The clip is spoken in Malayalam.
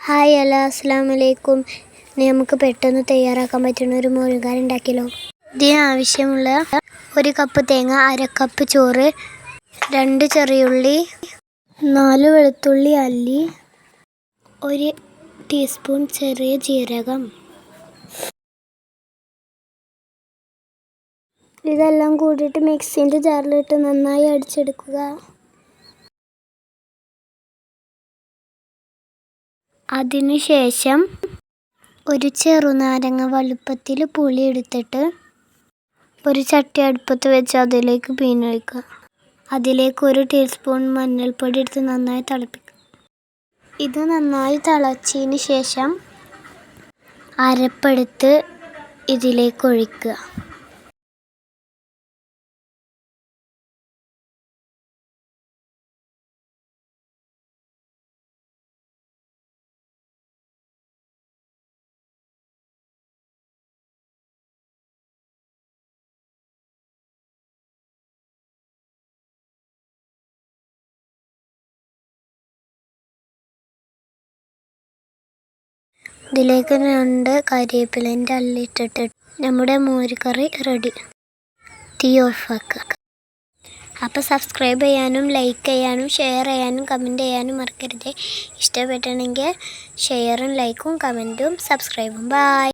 ഹായ് ഹലോ അസ്സലാമു അലൈക്കും. ഇനി നമുക്ക് പെട്ടെന്ന് തയ്യാറാക്കാൻ പറ്റുന്ന ഒരു മോരുകറി ഉണ്ടാക്കിയല്ലോ. ഇതിന് ആവശ്യമുള്ള 1 കപ്പ് തേങ്ങ, 1/2 കപ്പ് ചോറ്, 2 ചെറിയുള്ളി, 4 വെളുത്തുള്ളി അല്ലി, 1 ടീസ്പൂൺ ചെറിയ ജീരകം. ഇതെല്ലാം കൂടിയിട്ട് മിക്സിൻ്റെ ജാറിലിട്ട് നന്നായി അടിച്ചെടുക്കുക. അതിനുശേഷം ഒരു ചെറുനാരങ്ങ വലുപ്പത്തിൽ പുളി എടുത്തിട്ട് ഒരു ചട്ടി അടുപ്പത്ത് വെച്ച് അതിലേക്ക് പിഴിഞ്ഞൊഴിക്കുക. അതിലേക്ക് 1 ടീസ്പൂൺ മഞ്ഞൾപ്പൊടി എടുത്ത് നന്നായി തിളപ്പിക്കുക. ഇത് നന്നായി തിളച്ചതിന് ശേഷം അരപ്പെടുത്ത് ഇതിലേക്ക് ഒഴിക്കുക. ഇതിലേക്ക് 2 കരിവേപ്പിലേൻ്റെ അല്ലിട്ടിട്ട് നമ്മുടെ മോരുകറി റെഡി. തീ ഓഫാക്കുക. അപ്പോൾ സബ്സ്ക്രൈബ് ചെയ്യാനും ലൈക്ക് ചെയ്യാനും ഷെയർ ചെയ്യാനും കമൻറ്റ് ചെയ്യാനും മറക്കരുത്. ഇഷ്ടപ്പെട്ടിട്ടുണ്ടെങ്കിൽ ഷെയറും ലൈക്കും കമൻറ്റും സബ്സ്ക്രൈബും. ബൈ.